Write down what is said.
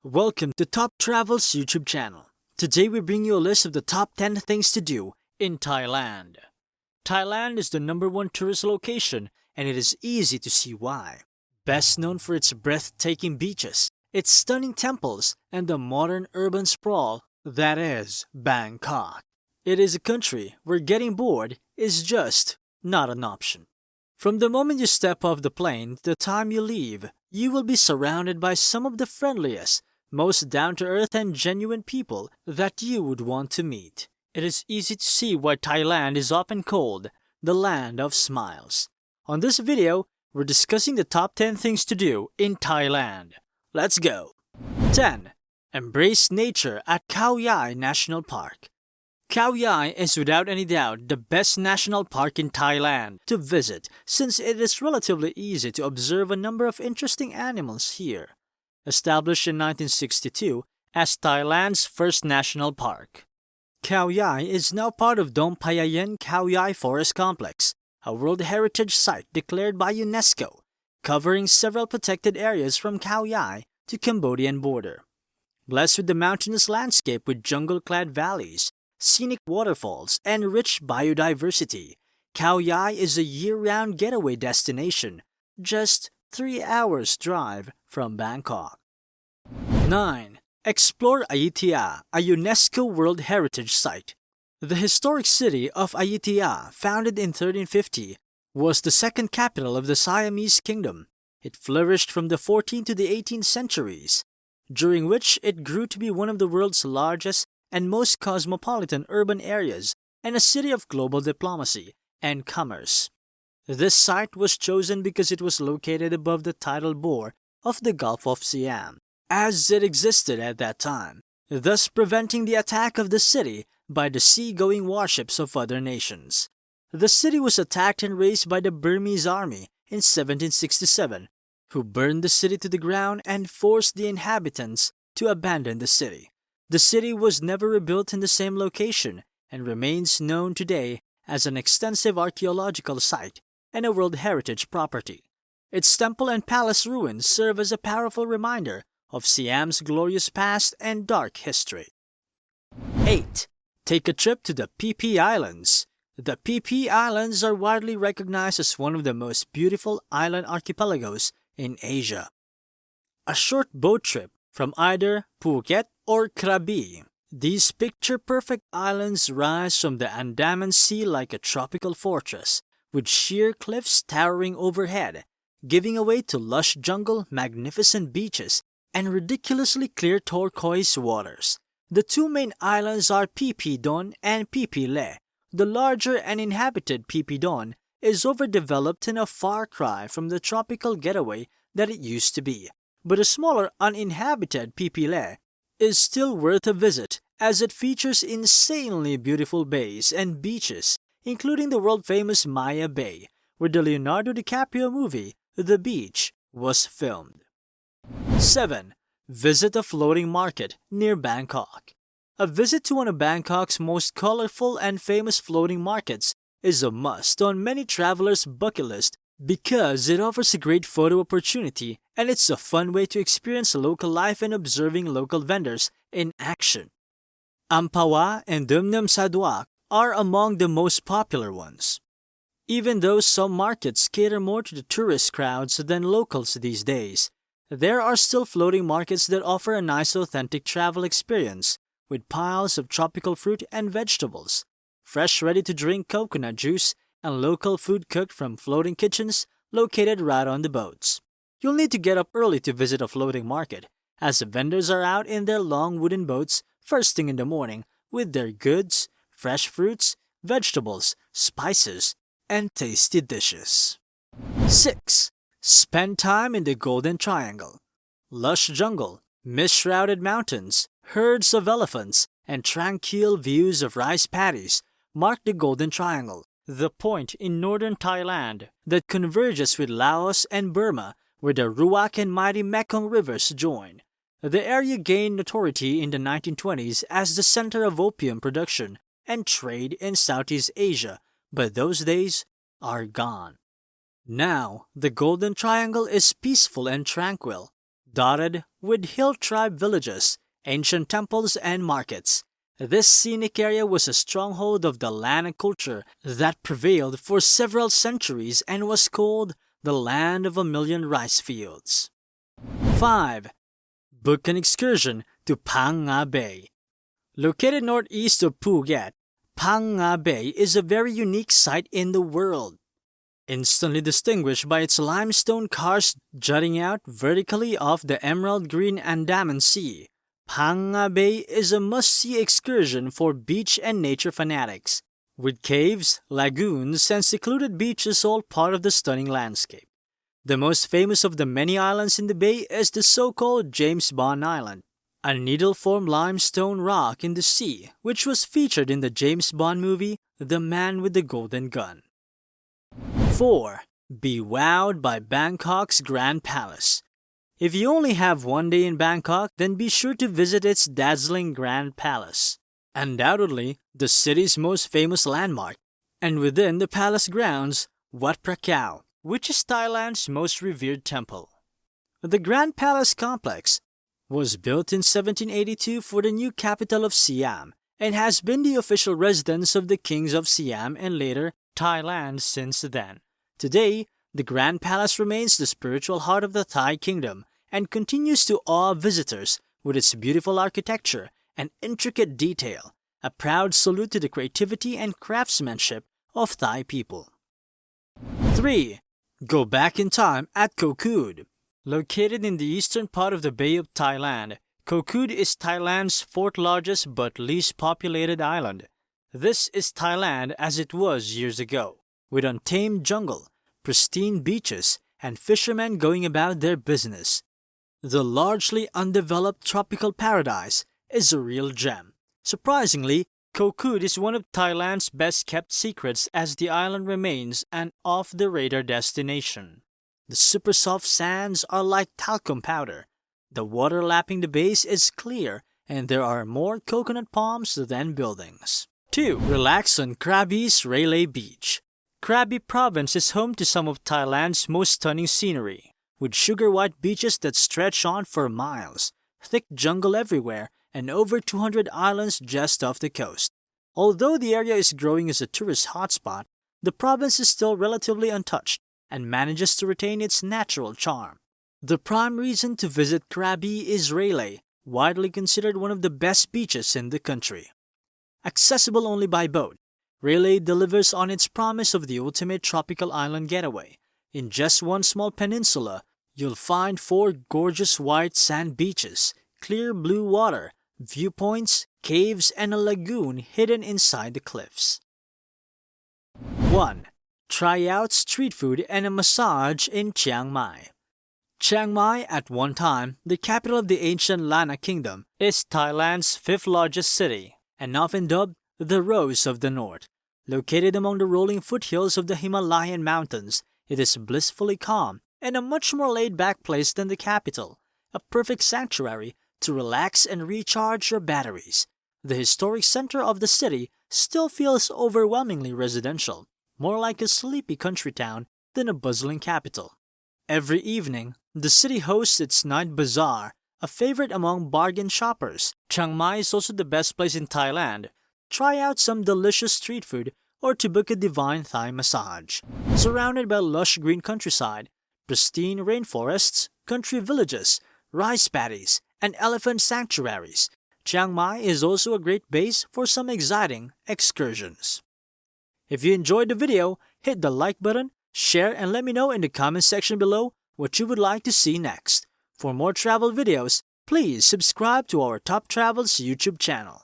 Welcome to Top Travel's YouTube channel. Today we bring you a list of the top 10 things to do in Thailand. Thailand is the #1 tourist location, and it is easy to see why. Best known for its breathtaking beaches, its stunning temples, and the modern urban sprawl that is Bangkok. It is a country where getting bored is just not an option. From the moment you step off the plane to the time you leave, you will be surrounded by some of the friendliest, most down-to-earth and genuine people that you would want to meet. It is easy to see why Thailand is often called the land of smiles. On this video, we're discussing the top 10 things to do in Thailand. Let's go! 10. Embrace nature at Khao National Park. Khao is without any doubt the best national park in Thailand to visit since it is relatively easy to observe a number of interesting animals here. Established in 1962 as Thailand's first national park, Khao is now part of Dom Phayayen Khao Forest Complex, a World Heritage Site declared by Unesco, covering several protected areas from Khao to Cambodian border. Blessed with the mountainous landscape with jungle-clad valleys, scenic waterfalls, and rich biodiversity, Khao is a year-round getaway destination, just 3 hours drive from Bangkok. 9. Explore Ayutthaya, a UNESCO World Heritage Site. The historic city of Ayutthaya, founded in 1350, was the second capital of the Siamese Kingdom. It flourished from the 14th to the 18th centuries, during which it grew to be one of the world's largest and most cosmopolitan urban areas and a city of global diplomacy and commerce. This site was chosen because it was located above the tidal bore of the Gulf of Siam, as it existed at that time, thus preventing the attack of the city by the sea-going warships of other nations. The city was attacked and razed by the Burmese army in 1767, who burned the city to the ground and forced the inhabitants to abandon the city. The city was never rebuilt in the same location and remains known today as an extensive archaeological site and a World Heritage Property. Its temple and palace ruins serve as a powerful reminder of Siam's glorious past and dark history. 8. Take a trip to the Phi Phi Islands. The Phi Phi Islands are widely recognized as one of the most beautiful island archipelagos in Asia. A short boat trip from either Phuket or Krabi. These picture-perfect islands rise from the Andaman Sea like a tropical fortress, with sheer cliffs towering overhead, giving way to lush jungle, magnificent beaches, and ridiculously clear turquoise waters. The two main islands are Phi Phi Don and Phi Phi Le. The larger and inhabited Phi Phi Don is overdeveloped and a far cry from the tropical getaway that it used to be, but a smaller uninhabited Phi Phi Le is still worth a visit as it features insanely beautiful bays and beaches, including the world-famous Maya Bay, where the Leonardo DiCaprio movie The Beach was filmed. 7. Visit a floating market near Bangkok. A visit to one of Bangkok's most colorful and famous floating markets is a must on many travelers' bucket list because it offers a great photo opportunity and it's a fun way to experience local life and observing local vendors in action. Ampawa and Dumnam Saduak are among the most popular ones. Even though some markets cater more to the tourist crowds than locals these days, there are still floating markets that offer a nice authentic travel experience with piles of tropical fruit and vegetables, fresh ready-to-drink coconut juice, and local food cooked from floating kitchens located right on the boats. You'll need to get up early to visit a floating market, as the vendors are out in their long wooden boats first thing in the morning with their goods, fresh fruits, vegetables, spices, and tasty dishes. 6. Spend time in the Golden Triangle. Lush jungle, mist-shrouded mountains, herds of elephants, and tranquil views of rice paddies mark the Golden Triangle, the point in northern Thailand that converges with Laos and Burma, where the Ruak and mighty Mekong rivers join. The area gained notoriety in the 1920s as the center of opium production and trade in Southeast Asia, but those days are gone. Now, the Golden Triangle is peaceful and tranquil. dotted with hill tribe villages, ancient temples, and markets. This scenic area was a stronghold of the land and culture that prevailed for several centuries and was called the Land of a Million Rice Fields. 5. Book an excursion to Phang Bay. Located northeast of Phuket, Phang Bay is a very unique site in the world. Instantly distinguished by its limestone karst jutting out vertically off the emerald green Andaman Sea, Phang Bay is a must-see excursion for beach and nature fanatics, with caves, lagoons, and secluded beaches all part of the stunning landscape. The most famous of the many islands in the bay is the so-called James Bond Island, a needle-formed limestone rock in the sea, which was featured in the James Bond movie The Man with the Golden Gun. 4. Be wowed by Bangkok's Grand Palace. If you only have one day in Bangkok, then be sure to visit its dazzling Grand Palace. Undoubtedly, the city's most famous landmark, and within the palace grounds, Wat Phra Khao, which is Thailand's most revered temple. The Grand Palace complex was built in 1782 for the new capital of Siam and has been the official residence of the kings of Siam and later Thailand since then. Today, the Grand Palace remains the spiritual heart of the Thai kingdom and continues to awe visitors with its beautiful architecture and intricate detail, a proud salute to the creativity and craftsmanship of Thai people. 3. Go back in time at Kood. Located in the eastern part of the Bay of Thailand, Kood is Thailand's fourth largest but least populated island. This is Thailand as it was years ago, with untamed jungle, pristine beaches, and fishermen going about their business. The largely undeveloped tropical paradise is a real gem. Surprisingly, Kood is one of Thailand's best-kept secrets as the island remains an off-the-radar destination. The super soft sands are like talcum powder. The water lapping the base is clear, and there are more coconut palms than buildings. 2. Relax on Krabi's Railay Beach. Krabi province is home to some of Thailand's most stunning scenery, with sugar-white beaches that stretch on for miles, thick jungle everywhere, and over 200 islands just off the coast. Although the area is growing as a tourist hotspot, the province is still relatively untouched and manages to retain its natural charm. The prime reason to visit Krabi is Railay, widely considered one of the best beaches in the country. Accessible only by boat, Railay delivers on its promise of the ultimate tropical island getaway. In just one small peninsula, you'll find 4 gorgeous white sand beaches, clear blue water, viewpoints, caves, and a lagoon hidden inside the cliffs. 1. Try out street food and a massage in Chiang Mai. Chiang Mai, at one time the capital of the ancient Lanna Kingdom, is Thailand's 5th largest city and often dubbed the Rose of the North. Located among the rolling foothills of the Himalayan mountains, it is blissfully calm and a much more laid-back place than the capital, a perfect sanctuary to relax and recharge your batteries. The historic center of the city still feels overwhelmingly residential, more like a sleepy country town than a bustling capital. Every evening, the city hosts its night bazaar, a favorite among bargain shoppers. Chiang Mai is also the best place in Thailand. Try out some delicious street food or to book a divine Thai massage. Surrounded by lush green countryside, pristine rainforests, country villages, rice paddies, and elephant sanctuaries, Chiang Mai is also a great base for some exciting excursions. If you enjoyed the video, hit the like button, share, and let me know in the comment section below what you would like to see next. For more travel videos, please subscribe to our Top Travels YouTube channel.